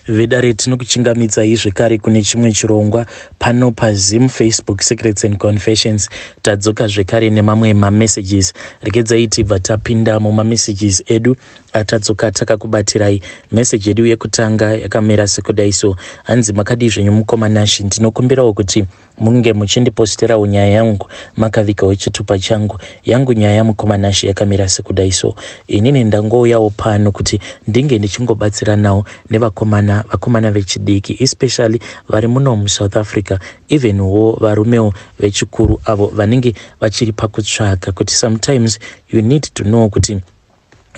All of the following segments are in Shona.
vedare tinokuchingamidza zvekare kune chimwe chirongwa pano paZim Facebook Secrets and Confessions. Tadzoka zvekare nemamwe mamessages. Regedzai tibva tapinda mumamessages edu atadzoka takakubatirai. Message yedu yekutanga yakamera sekudai so. Hanzi makadi zvenyu mukomanashi, ndinokumbirawo kuti munge muchindiposterawo nyaya yangu makavikawo chitupa changu yangu nyaya mukomanashi yakamira sekudai so. Inini ndangouyawo pano kuti ndinge ndichingobatsira nawo nevakomana vechidiki, especially vari muno muSouth Africa, even wo varumewo vechikuru avo vanenge vachiri pakutsvaka kuti sometimes you need to know kuti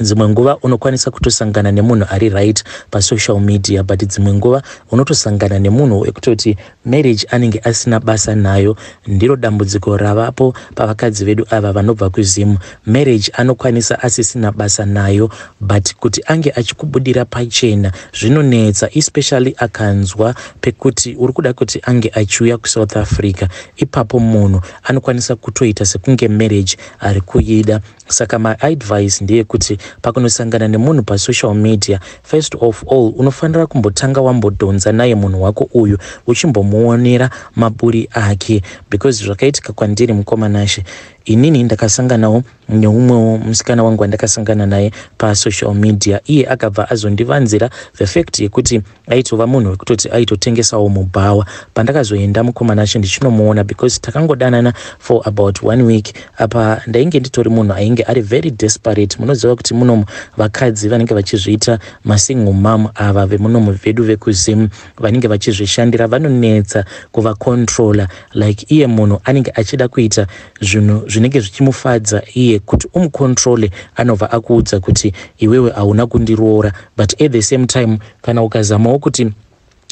dzimwe nguva unokwanisa kutosangana nemunhu ari right pasocial media, but dzimwe nguva unotosangana nemunhu wekutoti marriage anenge asina basa nayo. Ndiro dambudziko ravapo pavakadzi vedu ava vanobva kuZimu. Marriage anokwanisa asisina basa nayo, but kuti ange achikubudira pachena zvinonetsa, especially akanzwa pekuti uri kuda kuti ange achiuya kuSouth Africa. Ipapo munhu anokwanisa kutoita sekunge marriage ari kuida. Saka my advice ndeye kuti pakunosangana nemunhu pasocial media, first of all unofanira kumbotanga wambodhonza naye munhu wako uyu uchimbomuonera maburi ake, because zvakaitika kwandiri mukomanashi. Inini ndakasanganawo neumwewo musikana wangu wandakasangana naye pasocial media. Iye akabva azondivanzira the fact yekuti aitova munhu wekutoti aitotengesawo mubhawa. Pandakazoenda mukomanashi ndichinomuona, because takangodanana for about 1 week, apa ndainge nditori munhu ainge ari very desperate. Munoziva kuti muno vakadzi vanenge vachizviita masingle mom ava vemuno vedu vekuZimu vanenge vachizvishandira vanonetsa kuva controller. Like iye munhu anenge achida kuita zvinhu zvinenge zvichimufadza iye kuti umukontrole, anobva akuudza kuti iwewe hauna kundiroora, but at the same time kana ukazamawo kuti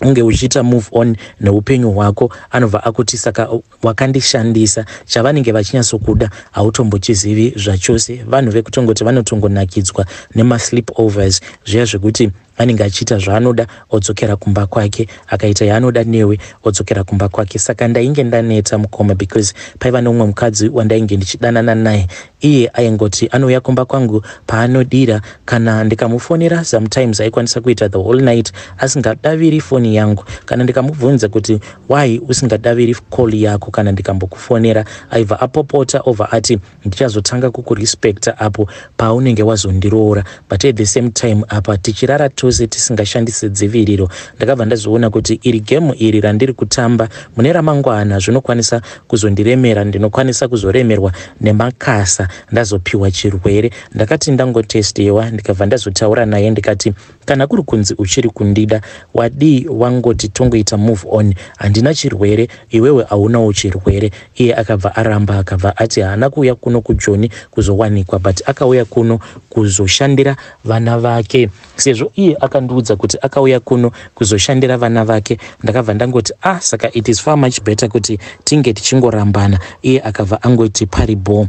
unge uchiita move on neupenyu hwako, anobva akuti saka wakandishandisa. Chavanenge vachinyasokuda hautombochizivi zvachose. Vanhu vekutongoti vanotongonakidzwa nemasleepovers, zviya zvekuti anenge achiita zvaanoda odzokera kumba kwake, akaita yaanoda newe odzokera kumba kwake. Saka ndainge ndaneta mukoma, because paiva nomwe mukadzi wandainge ndichidanana naye. Iye aingoti anouya kumba kwangu paanodira, kana ndikamufonera sometimes aikwanisa kuita the whole night asingadaviri foni yangu. Kana ndikamubvunza kuti why usingadaviri call yako kana ndikambokufonera, aibva apopota over ati ndichazotanga kukurespecta apo paunenge wazondiroora. But at the same time apa tichirara tose tisingashandise dziviriro, ndakabva ndazoona kuti iri game iri randiri kutamba mune ramangwana zvinokwanisa kuzondiremera, ndinokwanisa kuzoremerwa nemakasa ndazopiwa chirwere. Ndakati ndangotestewa, ndikabva ndazotaura naye ndikati kana kuri kunzi uchiri kundida wadi wangoti tongoita move on, handina chirwere, iwewe haunawo chirwere. Iye akabva aramba, akabva ati haana kuuya kuno kuJoni kuzowanikwa, but akauya kuno kuzoshandira vana vake. Sezvo iye akandiudza kuti akauya kuno kuzoshandira vana vake, ndakabva ndangoti saka it is far much better kuti tinge tichingorambana. Iye akabva angoti paribo.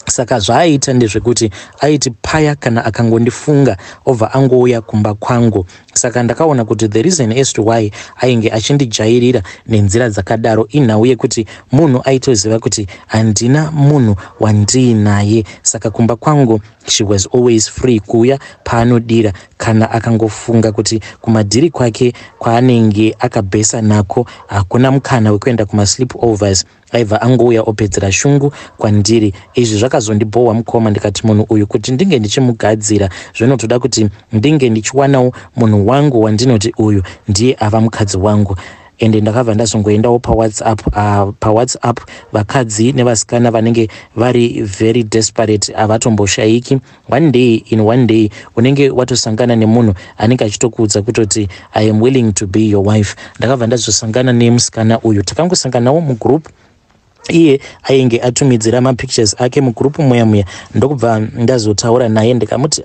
Saka zvaaita ndezvekuti aiti paya kana akangondifunga obva angouya kumba kwangu. Saka ndakaona kuti the reason as to why ainge achindijairira nenzira dzakadaro inhau yekuti munhu aitoziva kuti handina munhu wandiinaye. Saka kumba kwangu she was always free kuuya paanodira, kana akangofunga kuti kumadhiri kwake kwaanenge akabhesa nako hakuna mukana wekuenda kumasleepovers, aibva angouya opedzera shungu kwandiri. Izvi zvakazondibhowa mukoma, ndikati munhu uyu kuti ndinge ndichimugadzira zvinotoda kuti ndinge ndichiwanawo munhu wangu wandinoti uyu ndiye ava mukadzi wangu. Ende ndakabva ndazongoendawo paWhatsApp vakadzi nevasikana vanenge vari very desperate, havatomboshaiki. One day unenge watosangana nemunhu anenge achitokuudza kutoti I am willing to be your wife. Ndakabva ndazosangana nemusikana uyu, takangosanganawo mugroup. Iye ainge atumidzira mapictures ake mugrupu muya ndokubva ndazotaura naye ndikamuti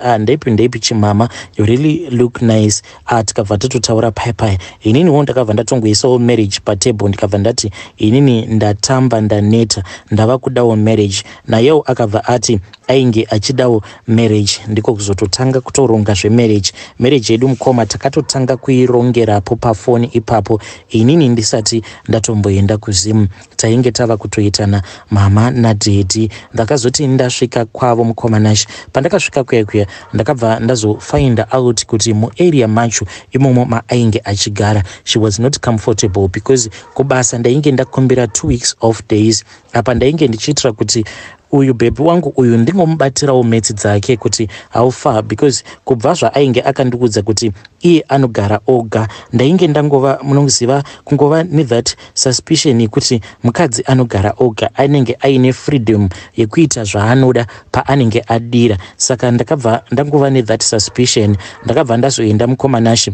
ndaipi chimama, you really look nice. Tikabva tatotaura pai. Ininiwo ndakabva ndatongoisawo marriage patable, ndikabva ndati inini ndatamba ndaneta ndava kudawo marriage. Nayewo akabva ati ainge achidawo marriage, ndiko kuzototanga kutoronga zvemarriage. Marriage yedu mukoma takatotanga kuirongerapo pafoni ipapo, inini ndisati ndatomboenda kuzimu. Tainge tava kutoitana mama nadhedhi. Ndakazoti ndasvika kwavo mukoma nashi, pandakasvika kuya ndakabva ndazofind out kuti muarea macho imomo maainge achigara, she was not comfortable because kubasa ndainge ndakumbira 2 weeks of days. Apa ndainge ndichiitira kuti uyu bhebhi wangu uyu ndingomubatirawo mhetsi dzake kuti haufa, because kubva zvaainge akandiudza kuti iye anogara oga, ndainge ndangova munoziva kungova nethat suspicion yekuti mukadzi anogara oga anenge aine freedom yekuita zvaanoda paanenge adira. Saka ndakabva ndangova nethat suspicion, ndakabva ndazoenda mukoma nashi.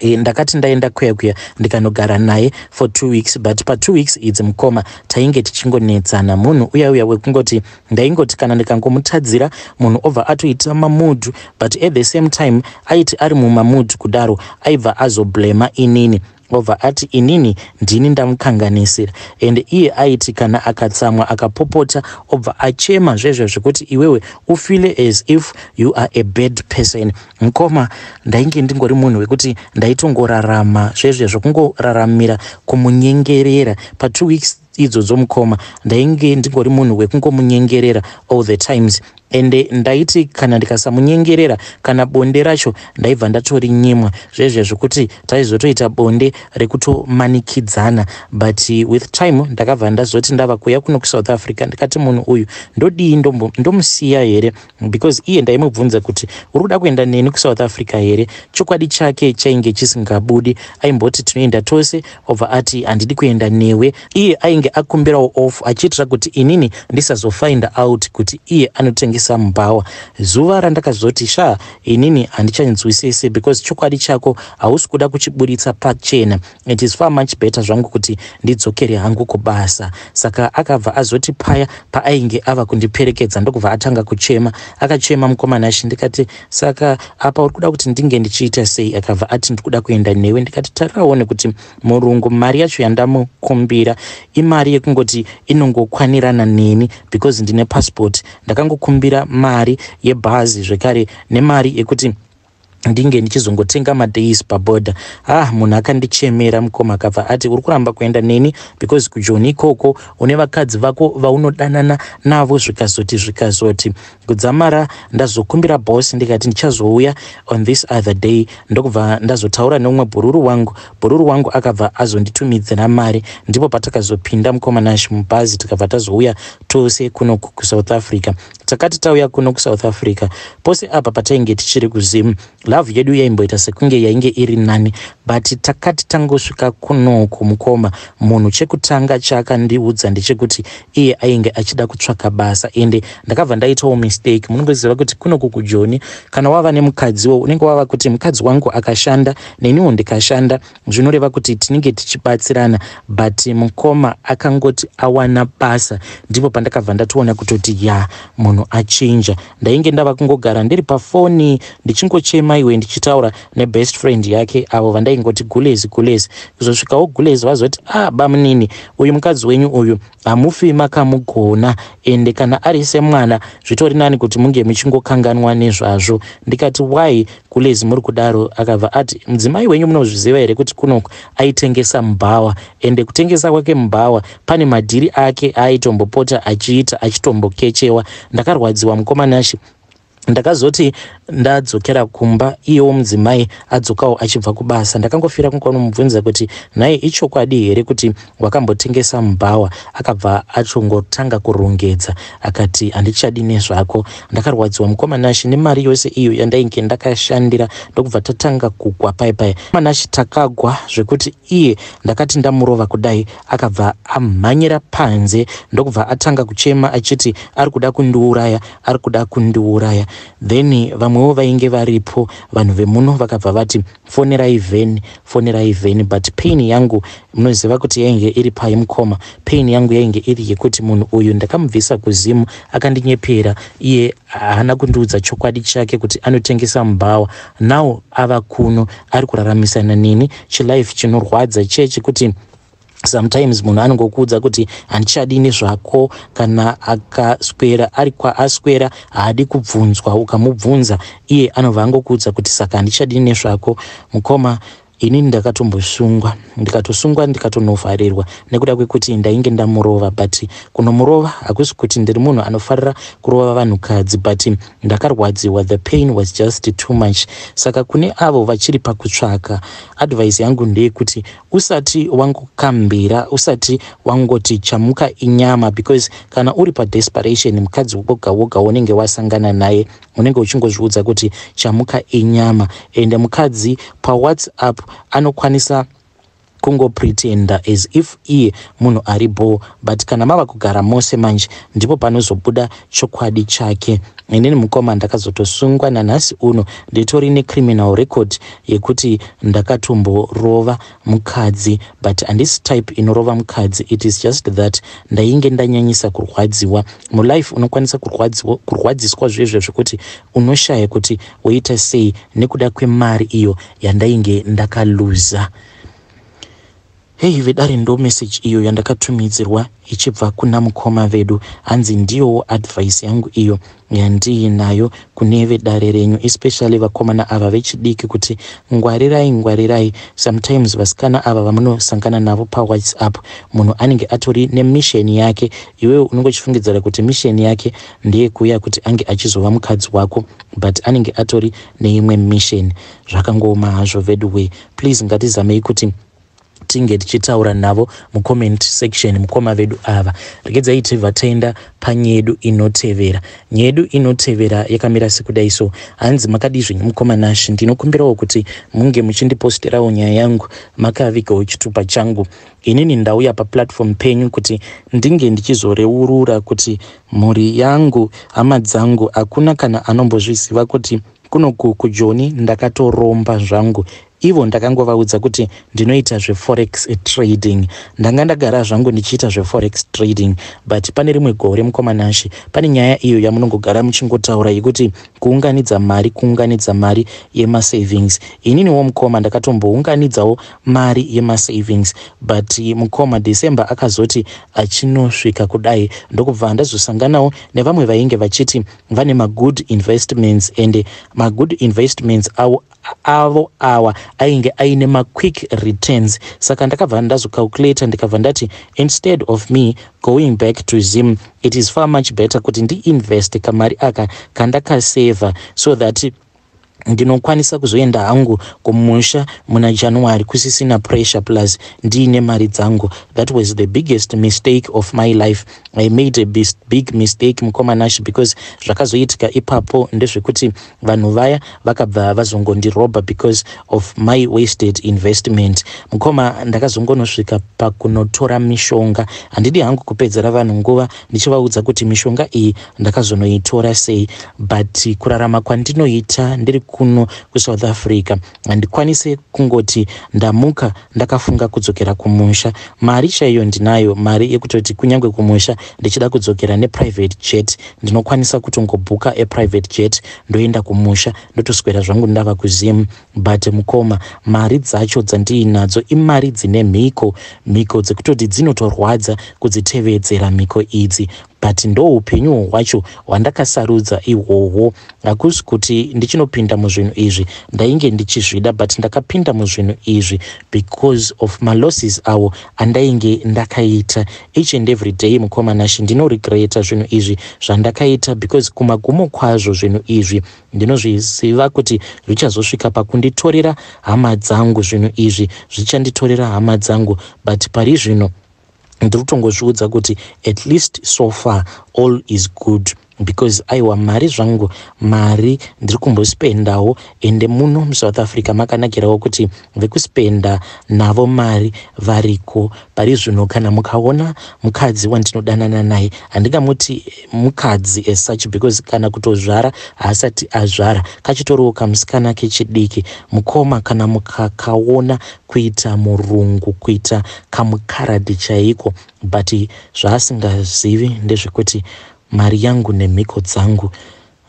Ndakati ndaenda kuya ndikanogara naye for 2 weeks, but pa 2 weeks idzi mukoma tainge tichingonetsana. Munhu uya wekungoti ndaingoti kana ndikangomutadzira munhu obva atoita mamudhu, but at the same time aiti ari mumamudhu kudaro aibva azoblema inini over ati inini ndini ndamukanganisira, and iye aiti kana akatsamwa akapopota obva achema zvezvo zvekuti iwewe ufile as if you are a bad person. Mukoma ndainge ndingori munhu wekuti ndaitongorarama zvezvo zvokungoraramira kumunyengerera pa 2 weeks idzodzo mukoma. Ndainge ndingori munhu wekungomunyengerera all the times, and ndaiti kana ndikasamunyengerera kana bonde racho ndaibva ndatorinyimwa zvezvo zvokuti taizotoita bonde rekutomanikidzana. But with time ndakabva ndazoti ndava kuya kuno kuSouth Africa ndikati munhu uyu ndodii ndomusiya here, because iye ndaimubvunza kuti uri kuda kuenda neni kuSouth Africa here. Chokwadi chake chainge chisingabudi, aimboti tinoenda tose, obva ati handidi kuenda newe. Iye ainge akumbirawo off achiitira kuti inini ndisazofind out kuti iye anotengesa mbawa. Zuva randakazoti inini handichanzwisisi, because chokwadi chako hausi kuda kuchiburitsa pachena. It is far much better zvangu kuti ndidzokere hangu kubasa. Saka akabva azoti paya paainge ava kundiperekedza ndokubva atanga kuchema. Akachema mukoma nashi, ndikati saka apa uri kuda kuti ndinge ndichiita sei? Akabva ati ndikuda kuenda newe. Ndikati taraone kuti murungu mari yacho yandamukumbira imari yekungoti inongokwanirana neni because ndine passport. Ndakangokumbira mari yebhazi zvekare nemari yekuti ndinge ndichizongotenga madays paboda. Munhu akandichemera mukoma, akabva ati uri kuramba kuenda neni because kujoni ikoko une vakadzi vako vaunodanana navo zvikazoti. Kudzamara ndazokumbira boss ndikati ndichazouya on this other day, ndokubva ndazotaura neumwe bhururu wangu akabva azonditumidzira mari. Ndipo patakazopinda mukoma nashi mubhazi tikabva tazouya tose kuno kuSouth Africa. Takati tauya kuno kuSouth Africa pose apa patainge tichiri kuzimu, love yedu yaimboita sekunge yainge iri nani, but takati tangosvika kunoku mukoma, munhu chekutanga chaakandiudza ndechekuti iye ainge achida kutsvaka basa, ende ndakabva ndaitawo mistake. Munongoziva kuti kunoku kujoni kana wava nemukadziwo unenge wava kuti mukadzi wangu akashanda neniwo ndikashanda, zvinoreva kuti tinenge tichibatsirana, but mukoma akangoti awana basa. Ndipo pandakabva ndatoona kutoti munhu achinja. Ndainge ndava kungogara ndiri pafoni ndichingochema iwe ndichitaura nebest friend yake avo vandaingoti gulezi. Kuzosvikawo gulezi vazoti bamunini uyu mukadzi wenyu uyu hamufi makamugona, ende kana ari semwana zvitori nani kuti munge muchingokanganwa nezvazvo. Ndikati why gulezi muri kudaro? Akabva ati mudzimai wenyu munozviziva here kuti kunoku aitengesa mbawa, ende kutengesa kwake mbawa pane madhiri ake aitombopota achiita achitombokechewa. Ndakarwadziwa mukoma nashi. Ndakazoti ndadzokera kumba iyewo mudzimai adzokawo achibva kubasa. Ndakangofira kungonomubvunza kuti naye ichokwadi here kuti wakambotengesa mbawa? Akabva achongotanga kurongedza akati handichadi nezvako. Ndakarwadziwa mukoma nashi nemari yose iyo yandainge ndakashandira, ndokubva tatanga kugwa paipai. Mukoma nashi takagwa zvekuti iye ndakati ndamurova kudai akabva amhanyira panze, ndokubva atanga kuchema achiti ari kuda kundiuraya. Then vamwewo vainge varipo vanhu vemuno vakabva vati fonerai vheni, but pain yangu munoziva kuti yainge iri pai mukoma. Pain yangu yainge iri yekuti munhu uyu ndakamubvisa kuzimu akandinyepera. Iye haana kundiudza chokwadi chake kuti anotengesa mbawa. Now ava kuno ari kuraramisana neni chilife chinorwadza chechi kuti sometimes munhu anongokuudza kuti handichadini zvako, kana akaswera ari kwaaswera haadi kubvunzwa, ukamubvunza iye anobva angokuudza kuti saka handichadini zvako. Mukoma, inini ndakatombosungwa, ndikatosungwa ndikatonovharirwa nekuda kwekuti ndainge ndamurova, but kunomurova hakusi kuti ndiri munhu anofarira kurova vanhukadzi, but ndakarwadziwa, the pain was just too much. Saka kune avo vachiri pakutsvaka, advice yangu ndeyekuti usati wangokambira, usati wangoti chamuka inyama, because kana uri padesperation, mukadzi woga woga unenge wasangana naye unenge uchingozviudza kuti chamuka inyama, ende mukadzi paWhatsApp anokwanisa kungopretenda as if iye munhu ari bo, but kana mava kugara mose manje ndipo panozobuda chokwadi chake. Inini mukoma ndakazotosungwa, nanhasi uno nditori necriminal record yekuti ndakatomborova mukadzi, but handisi type inorova mukadzi. It is just that ndainge ndanyanyisa kurwadziwa mulife. Unokwanisa kurwadziswa zvezvo zvekuti unoshaya kuti woita sei nekuda kwemari iyo yandainge ndakaluza. Hey, vedare ndo message iyo yandakatumidzirwa ichibva kuna mukoma vedu. Hanzi ndiyo advice yangu iyo yandiinayo kune vedare renyu, especially vakomana ava vechidiki, kuti ngwarirai. Sometimes vasikana ava vamunosangana navo paWhatsApp, munhu anenge atori nemission yake, iwewe unongochifungidzira kuti mission yake ndeye kuya kuti ange achizova mukadzi wako, but anenge atori neimwe mission. Zvakangoma hazvo veduwe, please ngatizamei kuti tinge tichitaura navo mucomment section. Mukoma vedu ava regedzai tibva taenda panyedu inotevera. Nyedu inotevera yakamira sekudai. So hanzi makadi zvenyu mukoma Nashi, ndinokumbirawo kuti munge muchindipostirawo nyaya yangu makavigawo chitupa changu. Inini ndauya paplatform penyu kuti ndinge ndichizoreurura kuti mhuri yangu, hama dzangu, hakuna kana anombozviziva kuti kuno kujoni ndakatoromba zvangu. Ivo ndakangovaudza kuti ndinoita zveforex trading. Ndanga ndagara zvangu ndichiita zveforex trading, but pane rimwe gore mukoma Nashi, pane nyaya iyo yamunongogara muchingotaura yekuti kuunganidza mari yemasavings. Ininiwo mukoma ndakatombounganidzawo mari yemasavings, but mukoma December akazoti achinosvika kudai ndokubva ndazosanganawo nevamwe vainge vachiti vane magood investments, and magood investments avo awa ainge aine maquick returns. Saka ndakabva ndazocalculate ndikabva ndati instead of me going back to Zim, it is far much better kuti ndi-invest kamari aka kandakaseva, so that ndinokwanisa kuzoenda hangu kumusha muna January kusisina pressure, plus ndiine mari dzangu. That was the biggest mistake of my life. I made a big mistake mukoma Nashi, because zvakazoitika ipapo ndezvekuti vanhu vaya vakabva vazongondiroba because of my wasted investment. Mukoma ndakazongonosvika pakunotora mishonga. Handidi hangu kupedzera vanhu nguva ndichivaudza kuti mishonga iyi ndakazonoitora sei, but kurarama kwandinoita ndiri kuno kuSouth Africa handikwanise kungoti ndamuka ndakafunga kudzokera kumusha. Mari chaiyo ndinayo, mari yekutoti kunyange kumusha ndichida kudzokera neprivate jet ndinokwanisa kutongobhuka private jet ndoenda kumusha ndotoswera zvangu ndava kuZim. But mukoma, mari dzacho dzandiinadzo imari dzine mhiko dzekutoti dzinotorwadza kudzitevedzera mhiko idzi, but ndo upenyu hwacho hwandakasarudza ihwohwo. Hakusi kuti ndichinopinda muzvinhu izvi ndainge ndichizvida, but ndakapinda muzvinhu izvi because of malosses awo andainge ndakaita. Each and every day mukoma Nashi ndinoregreta zvinhu izvi zvandakaita, because kumagumo kwazvo zvinhu izvi ndinozviziva kuti zvichazosvika pakunditorera hama dzangu. Zvinhu izvi zvichanditorera hama dzangu, but pari zvino ndikutongozviudza kuti at least so far all is good, because aiwa mari zvangu, mari ndiri kumbospendawo, ende muno muSouth Africa makanakirawo kuti vekuspenda navo mari variko. Pari zvino kana mukaona mukadzi wandinodanana naye, handingamuti mukadzi as such, because kana kutozvara haasati azvara, kachitoriwo kamusikana kechidiki. Mukoma, kana mukakaona kuita murungu, kuita kamukaradhi chaiko, but zvaasingazivi ndezvekuti mari yangu nemhiko dzangu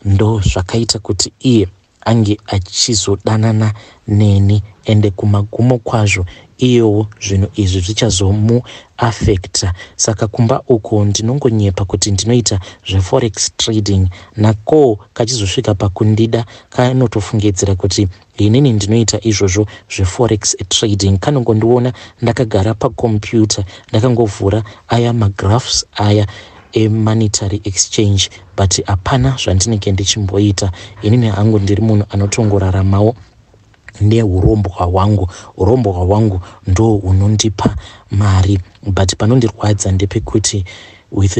ndo zvakaita kuti iye ange achizodanana neni, ende kumagumo kwazvo iyewo zvinhu izvi zvichazomu affecta. Saka kumba uko ndinongonyepa kuti ndinoita zveforex trading, nako kachizosvika pakundida kanotofungidzira kuti inini ndinoita izvozvo zveforex trading. Kanongondiona ndakagara pakompyuta ndakangovhura aya magraphs aya monetary exchange, but hapana zvandinenge ndichimboita. Inini hangu ndiri munhu anotongoraramawo neurombwa hwangu. Urombwa hwangu ndo unondipa mari, but panondirwadza ndepekuti with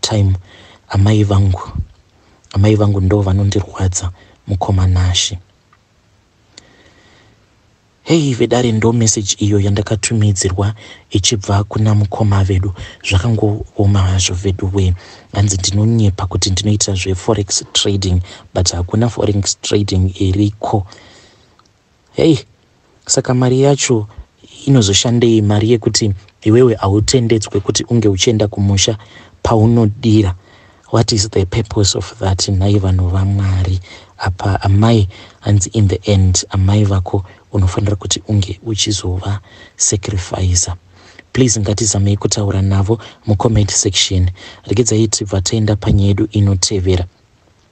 time amai vangu ndo vanondirwadza mukomanashi. Hei vedare, ndo message iyo yandakatumidzirwa ichibva kuna mukoma vedu. Zvakangooma hazvo vedu we, hanzi ndinonyepa kuti ndinoita zveforex trading, but hakuna forex trading iriko. Hei, saka mari yacho inozoshandei? Mari yekuti iwewe hautendedzwe kuti unge uchienda kumusha paunodira. What is the purpose of that? Nai vanhu vaMwari apa amai, hanzi in the end amai vako unofanira kuti unge uchizova sacrifice. Please ngatizamei kutaura navo mucomment section. Regedzai tibva taenda panyaya yedu inotevera.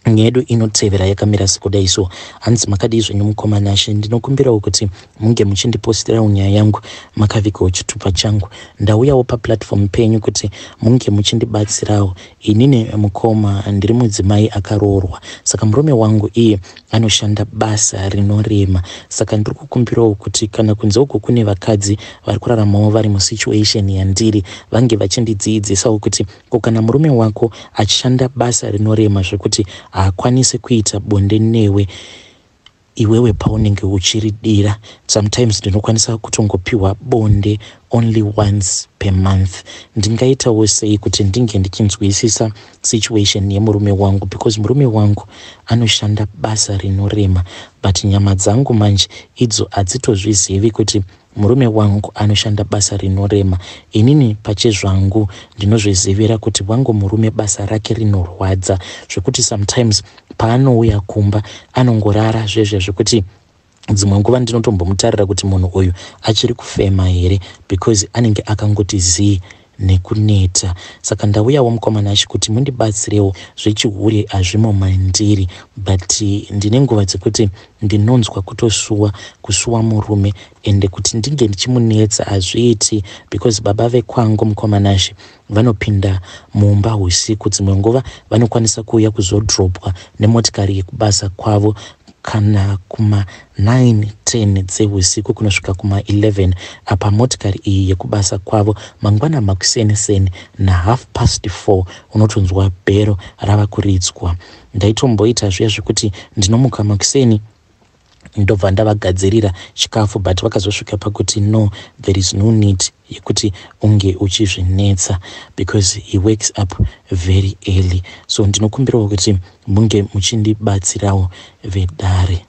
Nyaya yedu inotevera yakamira sekudai. So hanzi makadii zvenyu mukomanashi, ndinokumbirawo kuti munge muchindipostirawo nyaya yangu makavikawo chitupa changu. Ndauyawo paplatform penyu kuti munge muchindibatsirawo. Inini mukoma ndiri mudzimai akaroorwa, saka murume wangu iye anoshanda basa rinorema. Saka ndiri kukumbirawo kuti kana kunze uko kune vakadzi vari kuraramawo vari musituation yandiri, vange vachindidzidzisawo kuti kana murume wako achishanda basa rinorema zvekuti haakwanisi kuita bonde newe iwewe paunenge uchiridira. Sometimes ndinokwanisa kutongopiwa bonde only once per month. Ndingaitawo sei kuti ndinge ndichinzwisisa situation yemurume wangu, because murume wangu anoshanda basa rinorema, but nyama dzangu manje idzo hadzitozvizivi kuti murume wangu anoshanda basa rinorema. Inini pachezvangu ndinozvizivira kuti wangu murume basa rake rinorwadza, zvekuti sometimes paanouya kumba anongorara zvezve zvekuti dzimwe nguva ndinotombomutarira kuti munhu uyu achiri kufema here, because anenge akangoti zii nekuneta. Saka ndauyawo mukomanashi kuti mundibatsirewo. Zvechihure hazvimo mandiri, but ndine nguva dzekuti ndinonzwa kusuwa murume, ende kuti ndinge ndichimunetsa hazviiti, because baba vekwangu mukomanashi vanopinda mumba usiku. Dzimwe nguva vanokwanisa kuuya kuzodropwa nemotikari yekubasa kwavo kana kuma 9-10 dzeusiku kunosvika kuma 11 apa motikari iyi yekubasa kwavo. Mangwana makuseni na 4:30 unotonzwa bhero rava kuridzwa. Ndaitomboita zviya zvekuti ndinomuka makuseni ndobva ndavagadzirira chikafu, but vakazosvika pakuti no, there is no need yekuti unge uchizvinetsa, because he wakes up very early. So ndinokumbirawo kuti munge muchindibatsirawo vedare.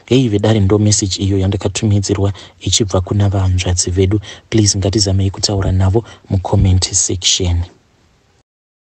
Hei vedare, ndo message iyo yandakatumidzirwa ichibva kuna vanzvadzi vedu. Please ngatizamei kutaura navo mucomment section.